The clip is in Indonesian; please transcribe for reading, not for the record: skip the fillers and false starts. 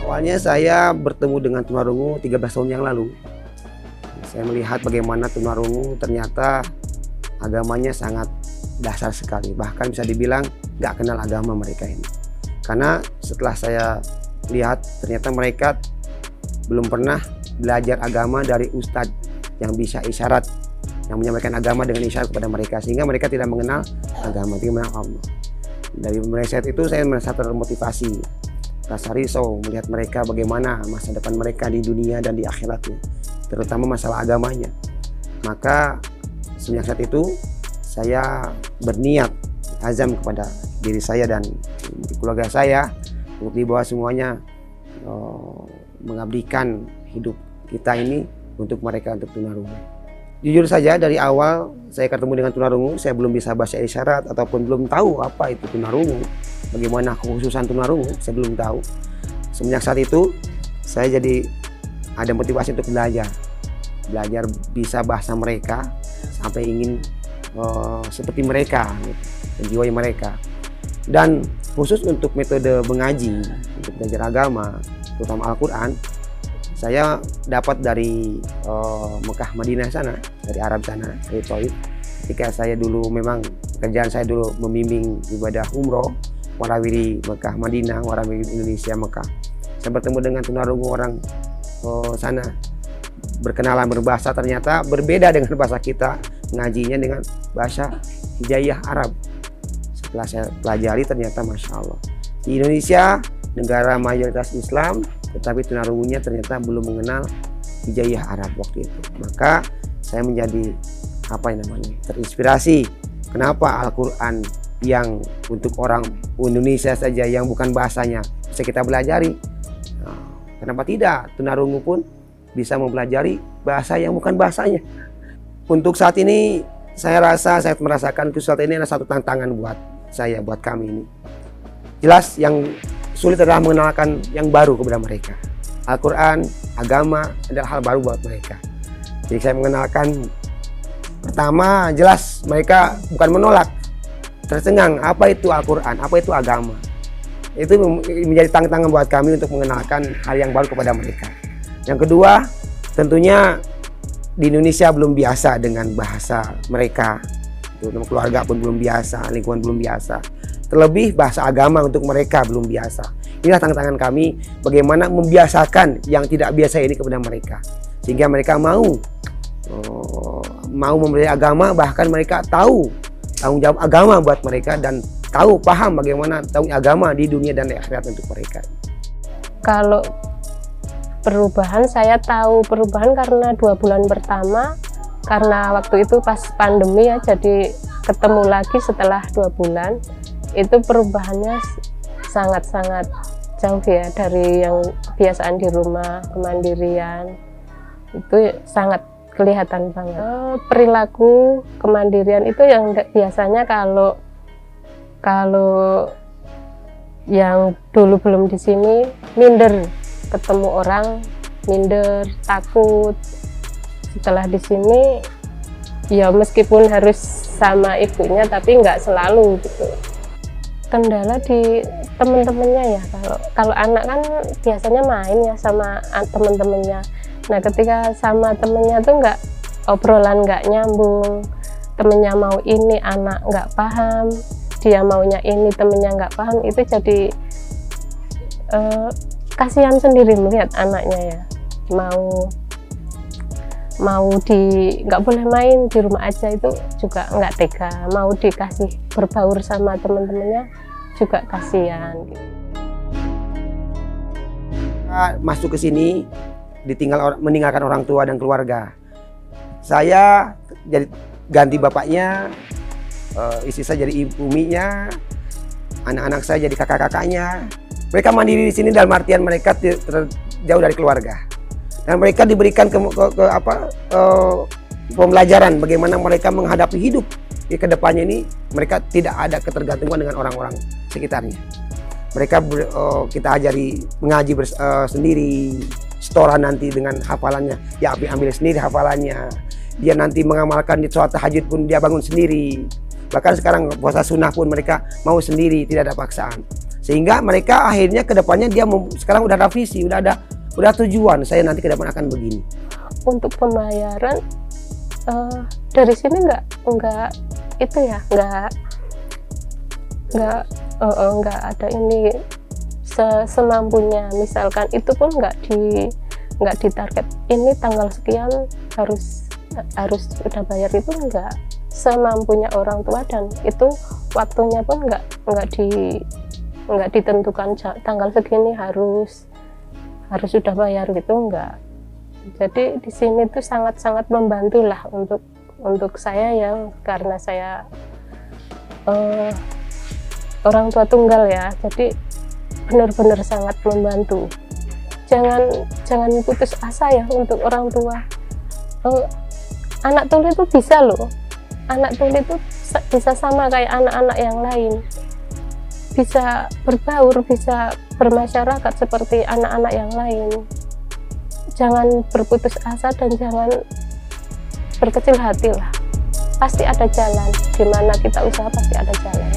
Awalnya saya bertemu dengan tunarungu 13 tahun yang lalu. Saya melihat bagaimana tunarungu ternyata agamanya sangat dasar sekali. Bahkan bisa dibilang nggak kenal agama mereka ini. Karena setelah saya lihat ternyata mereka belum pernah belajar agama dari ustadz yang bisa isyarat, yang menyampaikan agama dengan isyarat kepada mereka, sehingga mereka tidak mengenal agama, tidak mengenal Allah. Dari melihat itu saya merasa termotivasi, rasa risau melihat mereka bagaimana masa depan mereka di dunia dan di akhiratnya, terutama masalah agamanya. Maka semenjak saat itu saya berniat azam kepada diri saya dan keluarga saya untuk di bawah semuanya mengabdikan hidup kita ini untuk mereka, untuk tunarungu. Jujur saja dari awal saya ketemu dengan tunarungu, saya belum bisa bahasa isyarat ataupun belum tahu apa itu tunarungu, bagaimana kekhususan tunarungu, saya belum tahu. Semenjak saat itu saya jadi ada motivasi untuk belajar bisa bahasa mereka sampai ingin seperti mereka, menjiwai mereka. Dan khusus untuk metode mengaji, untuk belajar agama, terutama Al-Quran, saya dapat dari Mekah Madinah sana, dari Arab sana, dari Taif. Ketika saya dulu memang kerjaan saya dulu membimbing ibadah umroh, warawiri Mekah Madinah, warawiri Indonesia Mekah. Saya bertemu dengan tunarungu orang sana, berkenalan berbahasa, ternyata berbeda dengan bahasa kita, ngajinya dengan bahasa Hijaiyah Arab. Setelah saya pelajari ternyata Masya Allah, di Indonesia negara mayoritas Islam, tetapi tunarungunya ternyata belum mengenal Hijaiyah Arab waktu itu. Maka saya menjadi terinspirasi. Kenapa Al-Quran yang untuk orang Indonesia saja, yang bukan bahasanya, bisa kita pelajari? Kenapa tidak tunarungu pun bisa mempelajari bahasa yang bukan bahasanya? Untuk saat ini saya merasakan sesuatu ini adalah satu tantangan buat saya, buat kami ini. Jelas yang sulit adalah mengenalkan yang baru kepada mereka. Al-Quran, agama adalah hal baru buat mereka. Jadi saya mengenalkan, pertama jelas mereka bukan menolak, tercengang apa itu Al-Quran, apa itu agama. Itu menjadi tantangan buat kami untuk mengenalkan hal yang baru kepada mereka. Yang kedua, tentunya di Indonesia belum biasa dengan bahasa mereka, terutama keluarga pun belum biasa, lingkungan belum biasa. Terlebih bahasa agama untuk mereka belum biasa. Inilah tantangan kami, bagaimana membiasakan yang tidak biasa ini kepada mereka, sehingga mereka mau mempelajari agama, bahkan mereka tahu tanggung jawab agama buat mereka dan tahu paham bagaimana tanggung agama di dunia dan di akhirat untuk mereka. Kalau perubahan, saya tahu perubahan karena 2 bulan pertama, karena waktu itu pas pandemi ya, jadi ketemu lagi setelah 2 bulan. Itu perubahannya sangat-sangat jauh ya, dari yang kebiasaan di rumah, kemandirian, itu sangat kelihatan banget. Perilaku kemandirian itu yang biasanya kalau yang dulu belum di sini minder, ketemu orang minder, takut. Setelah di sini ya meskipun harus sama ibunya tapi nggak selalu gitu. Kendala di teman-temannya ya, kalau anak kan biasanya main ya sama teman-temannya. Nah ketika sama temennya tuh obrolan nggak nyambung, temennya mau ini anak nggak paham, dia maunya ini temennya nggak paham, itu jadi kasihan sendiri melihat anaknya ya, nggak boleh main di rumah aja, itu juga nggak tega, mau dikasih berbaur sama teman-temannya juga kasihan gitu. Masuk ke sini meninggalkan orang tua dan keluarga. Saya jadi ganti bapaknya, istri saya jadi uminya, anak-anak saya jadi kakak-kakaknya. Mereka mandiri di sini dalam artian mereka jauh dari keluarga. Dan mereka diberikan pembelajaran bagaimana mereka menghadapi hidup di kedepannya ini. Mereka tidak ada ketergantungan dengan orang-orang sekitarnya. Mereka kita ajari mengaji sendiri, setoran nanti dengan hafalannya, ya ambil sendiri hafalannya. Dia nanti mengamalkan di sholat tahajud pun dia bangun sendiri. Bahkan sekarang puasa sunnah pun mereka mau sendiri, tidak ada paksaan. Sehingga mereka akhirnya ke depannya dia sekarang udah ada visi, udah tujuan, saya nanti ke depan akan begini. Untuk pembayaran dari sini nggak itu ya, nggak ada ini semampunya. Misalkan itu pun nggak ditarget ini tanggal sekian harus udah bayar, itu nggak semampunya orang tua, dan itu waktunya pun nggak ditentukan tanggal segini harus sudah bayar gitu, enggak. Jadi di sini tuh sangat-sangat membantu lah untuk saya ya, karena saya orang tua tunggal ya, jadi benar-benar sangat membantu. Jangan putus asa ya untuk orang tua. Anak tuli itu bisa loh, anak tuli itu bisa sama kayak anak-anak yang lain, bisa berbaur, bisa bermasyarakat seperti anak-anak yang lain. Jangan berputus asa dan jangan berkecil hati lah. Pasti ada jalan, dimana kita usaha pasti ada jalan.